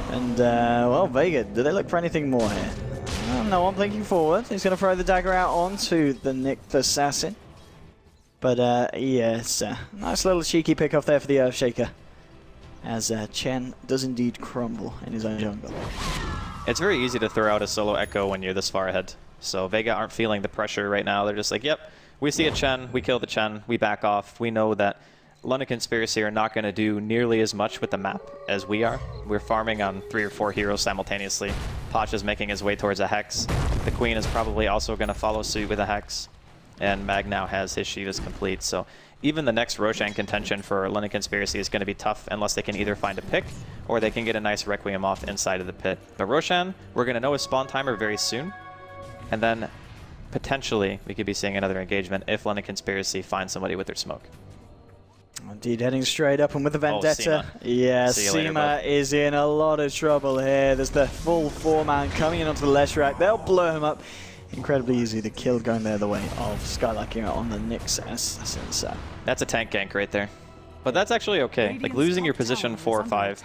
And, well, Vega, do they look for anything more here? No one blinking forward. He's going to throw the dagger out onto the Nyx Assassin. But, yes, nice little cheeky pick off there for the Earthshaker, as Chen does indeed crumble in his own jungle. It's very easy to throw out a solo Echo when you're this far ahead. So Vega aren't feeling the pressure right now. They're just like, yep, we see a Chen, we kill the Chen, we back off. We know that London Conspiracy are not going to do nearly as much with the map as we are. We're farming on 3 or 4 heroes simultaneously. Pasha's making his way towards a Hex. The Queen is probably also going to follow suit with a Hex. And Mag now has his Shiva's complete. So even the next Roshan contention for London Conspiracy is going to be tough unless they can either find a pick or they can get a nice Requiem off inside of the pit. But Roshan, we're going to know his spawn timer very soon. And then potentially we could be seeing another engagement if London Conspiracy finds somebody with their smoke. Indeed, heading straight up and with the Vendetta. Yeah, Sima is in a lot of trouble here. There's the full 4-man coming in onto the Leshrac. They'll blow him up. Incredibly easy to kill going there the way of Skylarking out on the Nyx Assassin side. That's a tank gank right there. But that's actually okay. Like, losing your position 4 or 5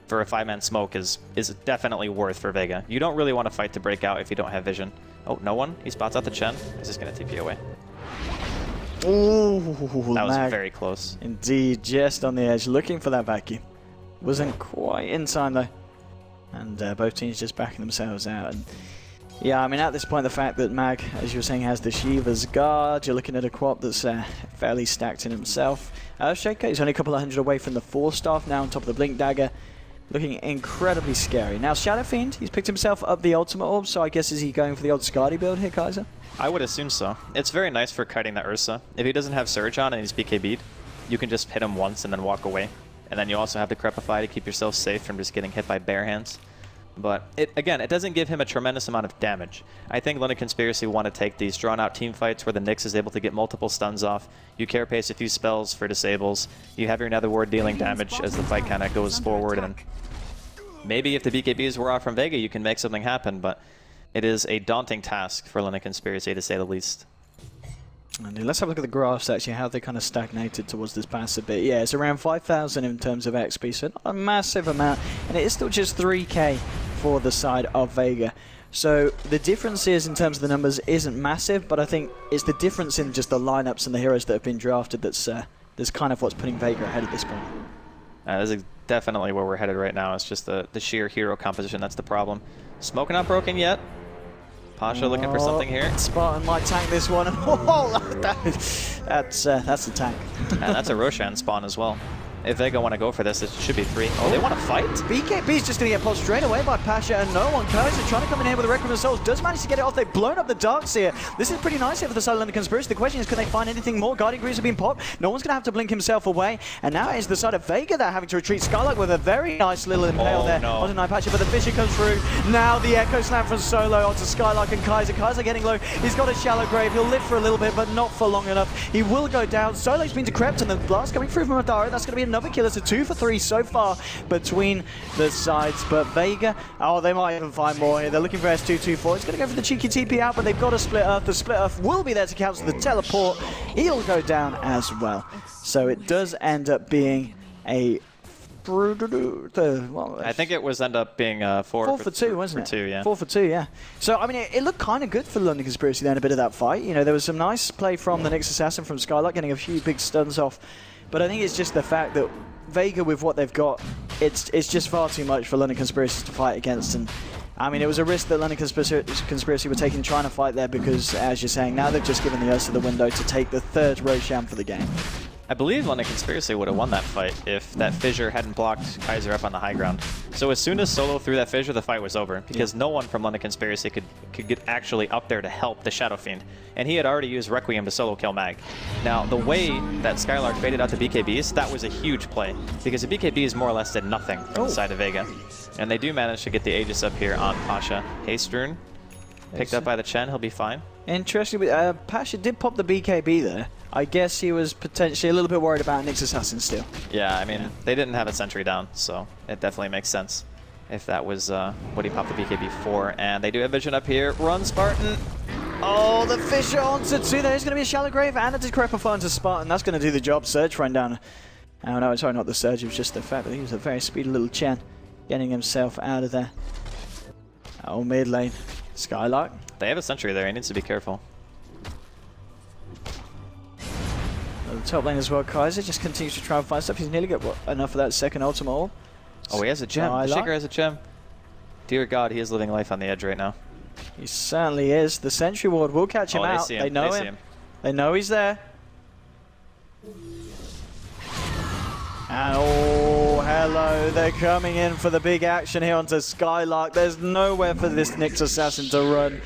for a 5-man smoke is definitely worth for Vega. You don't really want to fight to break out if you don't have vision. Oh, no one? He spots out the Chen. He's just going to TP away. Ooh, that was very close. Indeed, just on the edge, looking for that vacuum. Wasn't quite in time though. And both teams just backing themselves out. And yeah, I mean, at this point, the fact that Mag, as you were saying, has the Shiva's guard, you're looking at a Quap that's fairly stacked in himself. Shaker, he's only a couple of hundred away from the 4-staff now on top of the Blink Dagger. Looking incredibly scary. Now, Shadow Fiend, he's picked himself up the Ultimate Orb, so I guess is he going for the old Skadi build here, Kaiser? I would assume so. It's very nice for kiting the Ursa. If he doesn't have Surge on and he's BKB'd, you can just hit him once and then walk away. And then you also have the Crepify to keep yourself safe from just getting hit by bare hands. But again, it doesn't give him a tremendous amount of damage. I think London Conspiracy want to take these drawn-out team fights where the Nyx is able to get multiple stuns off. You carapace a few spells for disables. You have your Nether Ward dealing damage as the fight kind of goes forward. And maybe if the BKBs were off from Vega, you can make something happen. But it is a daunting task for London Conspiracy, to say the least. And let's have a look at the graphs, actually, how they kind of stagnated towards this pass a bit. Yeah, it's around 5,000 in terms of XP, so not a massive amount. And it is still just 3k for the side of Vega. So the difference is, in terms of the numbers, isn't massive, but I think it's the difference in just the lineups and the heroes that have been drafted that's kind of what's putting Vega ahead at this point. This is definitely where we're headed right now. It's just the sheer hero composition that's the problem. Smoke not broken yet. Pasha looking for something here. Spartan might tank this one. Oh, that's the tank. And that's a Roshan spawn as well. If Vega want to go for this, it should be 3. Oh, they want to fight? BKB's just going to get popped straight away by Pasha and no one. Kaiser trying to come in here with a Requiem of Souls. Does manage to get it off. They've blown up the Darkseer. This is pretty nice here for the side of London Conspiracy. The question is, can they find anything more? Guardian Greaves have been popped. No one's going to have to blink himself away. And now it's the side of Vega that are having to retreat. Skylark with a very nice little impale there onto Nine Pasha, but the Fisher comes through. Now the Echo Slam from Solo onto Skylark and Kaiser. Kaiser getting low. He's got a shallow grave. He'll live for a little bit, but not for long enough. He will go down. Solo's been decrepit, and the blast coming through from Adara. That's going to be another kill. It's a 2 for 3 so far between the sides, but Vega, oh, they might even find more here. They're looking for S224. He's going to go for the cheeky TP out, but they've got a Split Earth. The Split Earth will be there to cancel the teleport. He'll go down as well. So it does end up being a... I think it was end up being 4 for 2, wasn't it? 4 for 2, yeah. 4 for 2, yeah. So, I mean, it looked kind of good for the London Conspiracy then, a bit of that fight. You know, there was some nice play from the Nyx Assassin from Skylark, getting a few big stuns off. But I think it's just the fact that Vega, with what they've got, it's just far too much for London Conspiracy to fight against. And I mean, it was a risk that London Conspiracy were taking trying to fight there because, as you're saying, now they've just given the Ursa the window to take the 3rd Roshan for the game. I believe London Conspiracy would have won that fight if that fissure hadn't blocked Kaiser up on the high ground. So as soon as Solo threw that fissure, the fight was over because no one from London Conspiracy could get actually up there to help the Shadow Fiend. And he had already used Requiem to solo kill Mag. Now, the way that Skylark faded out the BKBs, that was a huge play because the BKBs more or less did nothing inside of Vega. And they do manage to get the Aegis up here on Pasha. Haste Rune, picked up by the Chen, he'll be fine. Interesting, Pasha did pop the BKB there. I guess he was potentially a little bit worried about Nyx Assassin still. Yeah, I mean, they didn't have a sentry down, so it definitely makes sense if that was what he popped the BKB for. And they do have vision up here. Run, Spartan. Oh, the Fisher onto 2. There's going to be a shallow grave and a Decrepify onto Spartan. That's going to do the job. Surge run down. Oh no, sorry, not the Surge. It was just the fact that he was a very speedy little Chen getting himself out of there. Oh, mid lane. Skylark. They have a sentry there. He needs to be careful. The top lane as well, Kaiser just continues to try and find stuff. He's nearly got enough of that second ultimate ult. Oh, he has a gem. The Shaker has a gem. Dear God, he is living life on the edge right now. He certainly is. The Sentry Ward will catch him out. They know him. They know he's there. And oh, hello. They're coming in for the big action here onto Skylark. There's nowhere for this Nyx Assassin to run.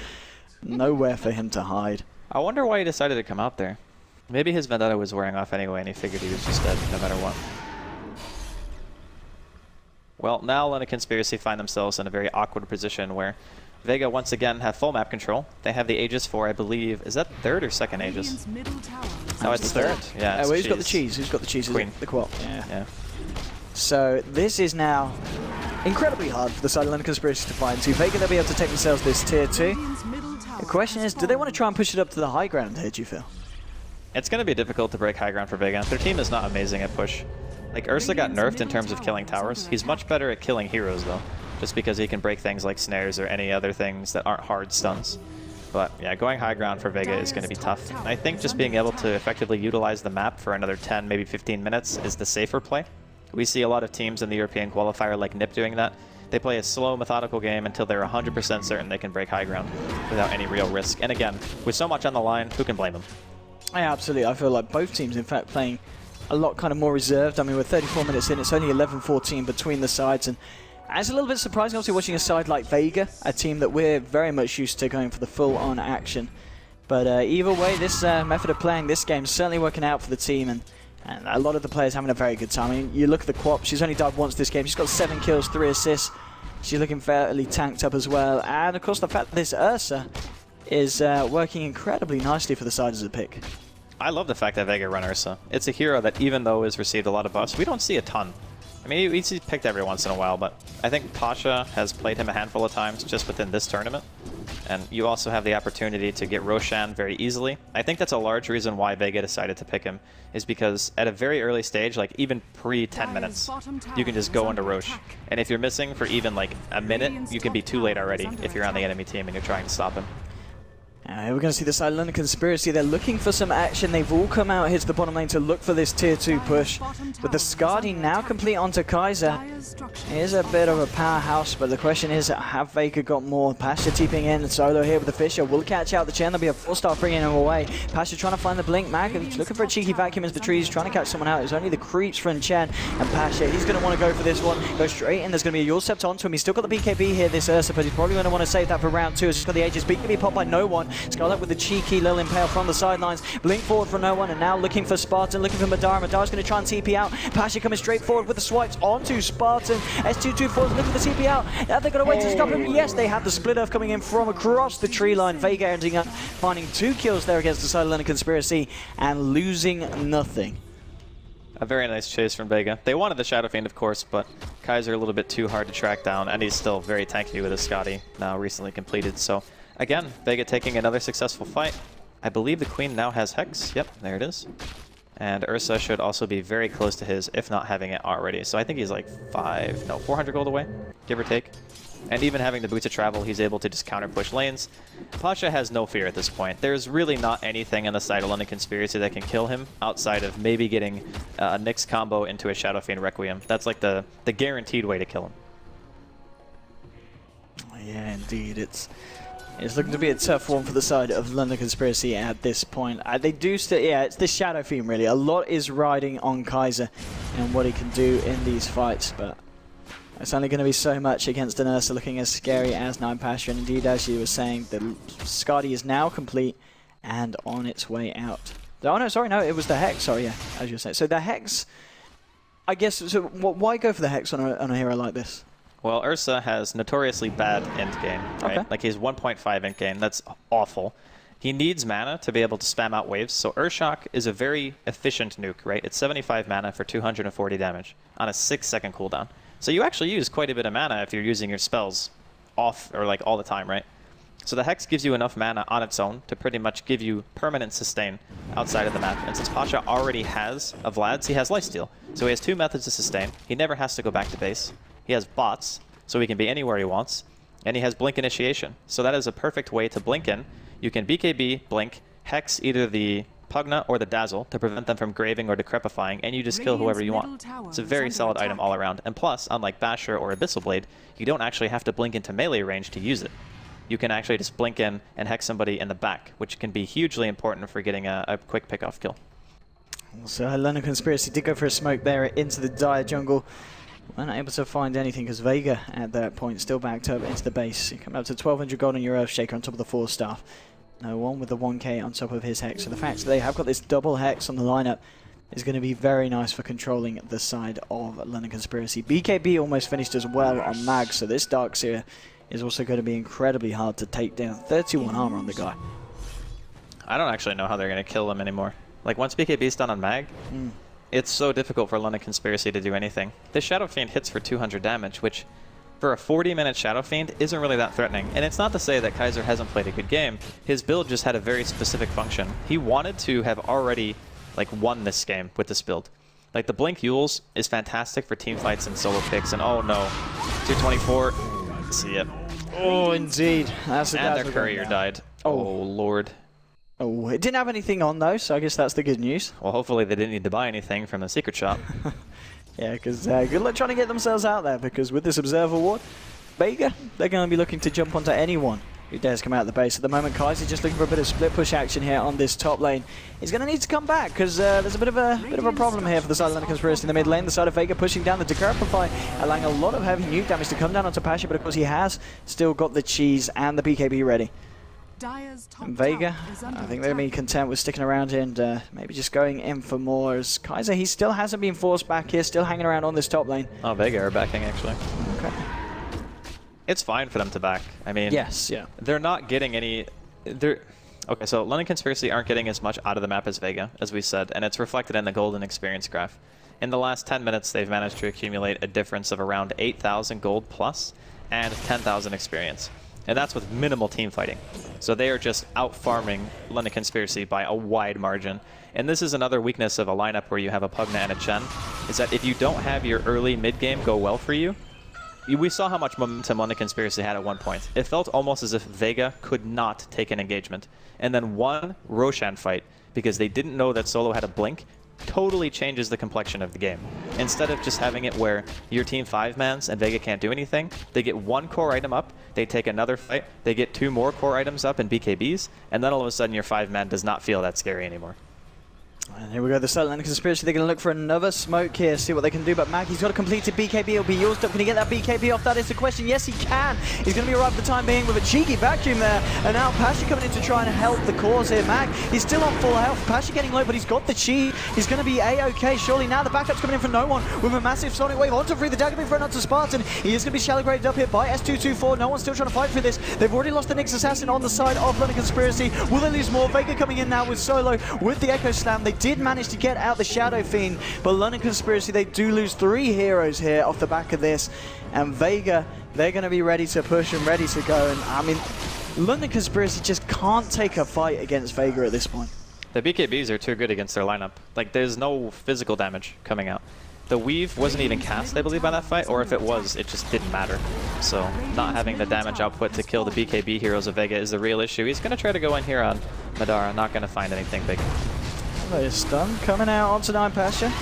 Nowhere for him to hide. I wonder why he decided to come out there. Maybe his Vendetta was wearing off anyway and he figured he was just dead no matter what. Well, now London Conspiracy find themselves in a very awkward position where Vega once again have full map control. They have the Aegis for, I believe, is that 3rd or 2nd Aegis? No, it's 3rd. Yeah, well, who's got the cheese? Who's got the cheese? Queen. The Quap. Yeah. So this is now incredibly hard for the side of London Conspiracy to find. So Vega, they'll be able to take themselves this tier 2. The question is, do they want to try and push it up to the high ground here, do you feel? It's going to be difficult to break high ground for Vega. Their team is not amazing at push. Like, Ursa got nerfed in terms of killing towers. He's much better at killing heroes, though, just because he can break things like snares or any other things that aren't hard stuns. But yeah, going high ground for Vega is going to be tough. I think just being able to effectively utilize the map for another 10, maybe 15 minutes is the safer play. We see a lot of teams in the European qualifier like NIP doing that. They play a slow, methodical game until they're 100% certain they can break high ground without any real risk. And again, with so much on the line, who can blame them? Yeah, absolutely. I feel like both teams, in fact, playing a lot kind of more reserved. I mean, we're 34 minutes in. It's only 11-14 between the sides. And it's a little bit surprising, obviously, watching a side like Vega, a team that we're very much used to going for the full-on action. But either way, this method of playing this game is certainly working out for the team. And And a lot of the players having a very good time. I mean, you look at the Quap, she's only died once this game. She's got 7 kills, 3 assists. She's looking fairly tanked up as well. And of course the fact that this Ursa is working incredibly nicely for the side as a pick. I love the fact that Vega run Ursa. It's a hero that even though has received a lot of buffs, we don't see a ton. I mean, he's picked every once in a while, but I think Pasha has played him a handful of times just within this tournament. And you also have the opportunity to get Roshan very easily. I think that's a large reason why Vega decided to pick him, is because at a very early stage, like even pre-10 minutes, you can just go into Rosh. And if you're missing for even like a minute, you can be too late already if you're on the enemy team and you're trying to stop him. We're going to see the side of London Conspiracy. They're looking for some action. They've all come out here to the bottom lane to look for this tier 2 push. With the Skadi now complete onto Kaiser. He is a bit of a powerhouse, but the question is, have Vega got more? Pasha TPing in, Solo here with the Fisher. Will catch out the Chen. There'll be a 4-star bringing him away. Pasha trying to find the Blink. Mag, he's looking for a cheeky vacuum into the trees, trying to catch someone out. It's only the creeps from Chen and Pasha. He's going to want to go for this one. Go straight in. There's going to be a Yorsept onto him. He's still got the BKB here, this Ursa, but he's probably going to want to save that for round 2. As he's got the Aegis. BKB popped by no one. Scarlet with the cheeky little impale from the sidelines. Blink forward for no one, and now looking for Spartan, looking for Madara. Madara's going to try and TP out. Pasha coming straight forward with the swipes onto Spartan. S224 is looking for the TP out. Are they going to wait to stop him? Yes, they have the split earth coming in from across the tree line. Vega ending up finding 2 kills there against the side of London Conspiracy and losing nothing. A very nice chase from Vega. They wanted the Shadow Fiend, of course, but Kaiser a little bit too hard to track down, and he's still very tanky with his Scotty, now recently completed. So again, Vega taking another successful fight. I believe the Queen now has Hex. Yep, there it is. And Ursa should also be very close to his, if not having it already. So I think he's like 400 gold away, give or take. And even having the Boots of Travel, he's able to just counter push lanes. Pasha has no fear at this point. There's really not anything in the side of London Conspiracy that can kill him, outside of maybe getting a Nyx combo into a Shadow Fiend Requiem. That's like the guaranteed way to kill him. Yeah, indeed. It's looking to be a tough one for the side of London Conspiracy at this point. They do still, yeah, it's the Shadow Fiend really. A lot is riding on Kaiser and what he can do in these fights, but it's only going to be so much against an Ursa looking as scary as Nine Pasha. And indeed, as you were saying, the Skadi is now complete and on its way out. Oh no, sorry, no, it was the Hex, sorry, yeah, as you were saying. So the Hex, I guess, so why go for the Hex on a hero like this? Well, Ursa has notoriously bad end game, right? Okay. Like he's 1.5 end game, that's awful. He needs mana to be able to spam out waves, so Urshok is a very efficient nuke, right? It's 75 mana for 240 damage on a 6-second cooldown. So you actually use quite a bit of mana if you're using your spells off or like all the time, right? So the Hex gives you enough mana on its own to pretty much give you permanent sustain outside of the map. And since Pasha already has a Vlad's, he has lifesteal. So he has 2 methods to sustain. He never has to go back to base. He has bots, so he can be anywhere he wants. And he has Blink Initiation. So that is a perfect way to blink in. You can BKB, Blink, Hex either the Pugna or the Dazzle to prevent them from graving or decrepifying, and you just kill whoever you want. It's a very solid item all around. And plus, unlike Basher or Abyssal Blade, you don't actually have to blink into melee range to use it. You can actually just blink in and Hex somebody in the back, which can be hugely important for getting a quick pick-off kill. So London Conspiracy did go for a smoke there into the Dire jungle. We're not able to find anything because Vega at that point still backed up into the base. You come up to 1200 gold on your Earthshaker on top of the 4-staff. No one with the 1k on top of his Hex. So the fact that they have got this double Hex on the lineup is going to be very nice for controlling the side of London Conspiracy. BKB almost finished as well on Mag, so this Darkseer is also going to be incredibly hard to take down. 31 armor on the guy. I don't actually know how they're going to kill him anymore. Like once BKB's done on Mag, it's so difficult for London Conspiracy to do anything. The Shadow Fiend hits for 200 damage, which for a 40-minute Shadow Fiend isn't really that threatening. And it's not to say that Kaiser hasn't played a good game. His build just had a very specific function. He wanted to have already like won this game with this build. Like the Blink Yules is fantastic for team fights and solo picks, and oh no, 224, see it. Oh indeed. That's and their courier died. Oh lord. Oh, it didn't have anything on though, so I guess that's the good news. Well, hopefully they didn't need to buy anything from the secret shop. Yeah, because good luck trying to get themselves out there, because with this Observer Ward, Vega, they're going to be looking to jump onto anyone who dares come out of the base. At the moment, Kaiser just looking for a bit of split push action here on this top lane. He's going to need to come back, because there's a bit of a problem here for the side of London Conspiracy in the mid lane. The side of Vega pushing down the Decrepify, allowing a lot of heavy nuke damage to come down onto Pasha, but of course he has still got the cheese and the BKB ready. And Vega, I think they're going to be content with sticking around here and maybe just going in for more. As Kaiser, he still hasn't been forced back here, still hanging around on this top lane. Oh, Vega are backing, actually. Okay. It's fine for them to back. I mean, yes, yeah. They're not getting any... Okay, so London Conspiracy aren't getting as much out of the map as Vega, as we said, and it's reflected in the golden experience graph. In the last 10 minutes, they've managed to accumulate a difference of around 8,000 gold plus and 10,000 experience. And that's with minimal team fighting. So they are just out-farming London Conspiracy by a wide margin. And this is another weakness of a lineup where you have a Pugna and a Chen, is that if you don't have your early mid-game go well for you, we saw how much momentum London Conspiracy had at one point. It felt almost as if Vega could not take an engagement. And then one Roshan fight, because they didn't know that Solo had a blink, totally changes the complexion of the game. Instead of just having it where your team 5-mans and Vega can't do anything, they get one core item up, they take another fight, they get 2 more core items up in BKBs, and then all of a sudden your 5-man does not feel that scary anymore. And here we go, the Silent Conspiracy. They're going to look for another smoke here, see what they can do. But Maggie's got a completed BKB. It'll be yours. Can he get that BKB off? That is the question. Yes, he can. He's going to be right for the time being with a cheeky vacuum there. And now Pasha coming in to try and help the cause here. Mag, he's still on full health. Pasha getting low, but he's got the chi. He's going to be A-OK. Surely now the backup's coming in from no one with a massive Sonic Wave onto free. The dagger being thrown onto Spartan. He is going to be shallow graded up here by S224. No one's still trying to fight through this. They've already lost the Nyx Assassin on the side of London Conspiracy. Will they lose more? Vega coming in now with Solo with the Echo Slam. They did manage to get out the Shadow Fiend, but London Conspiracy, they do lose 3 heroes here off the back of this, and Vega, they're going to be ready to push and ready to go. And I mean, London Conspiracy just can't take a fight against Vega at this point. The BKBs are too good against their lineup. Like, there's no physical damage coming out. The weave wasn't even cast, I believe, by that fight, or if it was, it just didn't matter. So not having the damage output to kill the BKB heroes of Vega is the real issue. He's going to try to go in here on Madara, not going to find anything big. There's stun coming out onto 9 Pasha.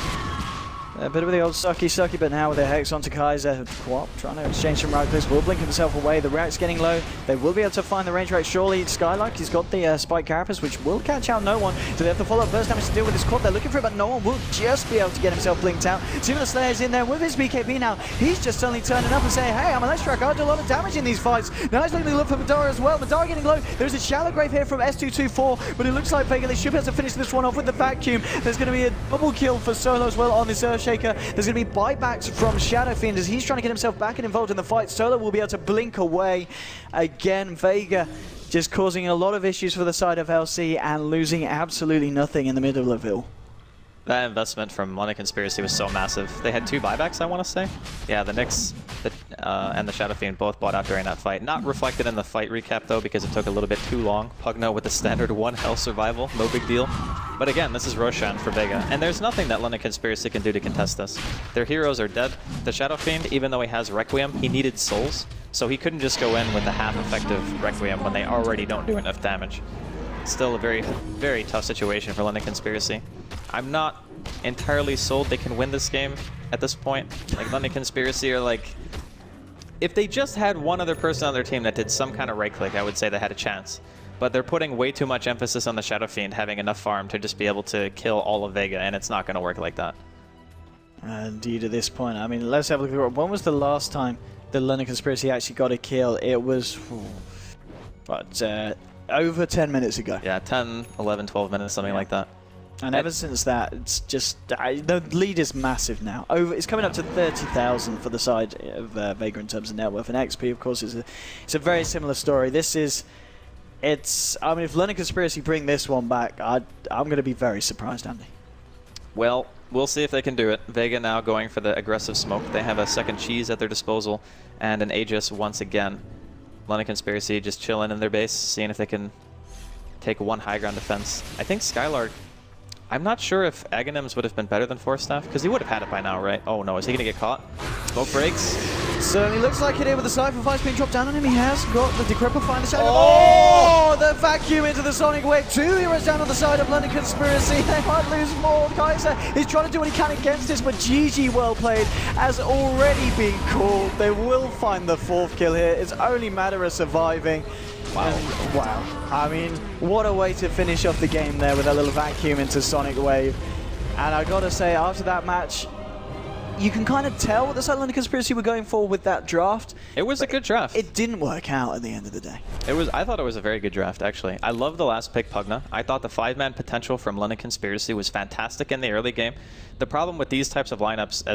A bit of the old sucky, but now with the Hex onto Kaiser. Quap trying to exchange some right clicks. Will blink himself away. The React's getting low. They will be able to find the range right. Surely Skylark, he's got the Spike Carapace, which will catch out no one. So they have to follow up burst damage to deal with this quad. They're looking for it, but no one will just be able to get himself blinked out. Similar Slayer's in there with his BKB now. He's just suddenly turning up and saying, hey, I'm a Leshrac. I do a lot of damage in these fights. Now he's looking to look for Madara as well. Madara getting low. There's a shallow grave here from S224, but it looks like Vega, they should be able to finish this one off with the vacuum. There's going to be a double kill for Solo as well on this Earthshaker. There's going to be buybacks from Shadow Fiend as he's trying to get himself back and involved in the fight. Solo will be able to blink away. Again, Vega just causing a lot of issues for the side of LC and losing absolutely nothing in the middle of Ville. That investment from London Conspiracy was so massive. They had 2 buybacks, I want to say. Yeah, the Nyx and the Shadow Fiend both bought out during that fight. Not reflected in the fight recap, though, because it took a little bit too long. Pugna with the standard 1 health survival, no big deal. But again, this is Roshan for Vega, and there's nothing that London Conspiracy can do to contest this. Their heroes are dead. The Shadow Fiend, even though he has Requiem, he needed souls, so he couldn't just go in with the half-effective Requiem when they already don't do enough damage. Still a very, very tough situation for London Conspiracy. I'm not entirely sold they can win this game at this point. Like, London Conspiracy are like... If they just had one other person on their team that did some kind of right-click, I would say they had a chance. But they're putting way too much emphasis on the Shadow Fiend having enough farm to just be able to kill all of Vega, and it's not going to work like that. Indeed, at this point. I mean, let's have a look. When was the last time the London Conspiracy actually got a kill? It was... over 10 minutes ago. Yeah, 10, 11, 12 minutes, something like that. And ever since that, it's just... the lead is massive now. It's coming up to 30,000 for the side of Vega in terms of net worth. And XP, of course, it's a very similar story. This is... I mean, if London Conspiracy bring this one back, I'm going to be very surprised, Andy. Well, we'll see if they can do it. Vega now going for the aggressive smoke. They have a second cheese at their disposal and an Aegis once again. London Conspiracy just chilling in their base, seeing if they can take one high ground defense. I think Skylark... I'm not sure if Aghanims would have been better than Force Staff, because he would have had it by now, right? Oh no, is he going to get caught? Smoke breaks. Certainly looks like it here with the Cypher Fights being dropped down on him. He has got the Decrepify in the shadow. Oh! The vacuum into the Sonic Wave. 2 heroes down on the side of London Conspiracy. They might lose more. Kaiser is trying to do what he can against this, but GG well played has already been called. They will find the 4th kill here. It's only a matter of surviving. Wow. And, wow. I mean, what a way to finish off the game there with a little vacuum into Sonic Wave. And I gotta say, after that match, you can kind of tell what the side London Conspiracy were going for with that draft. It was a good draft. It didn't work out at the end of the day. I thought it was a very good draft, actually. I love the last pick, Pugna. I thought the 5-man potential from London Conspiracy was fantastic in the early game. The problem with these types of lineups, as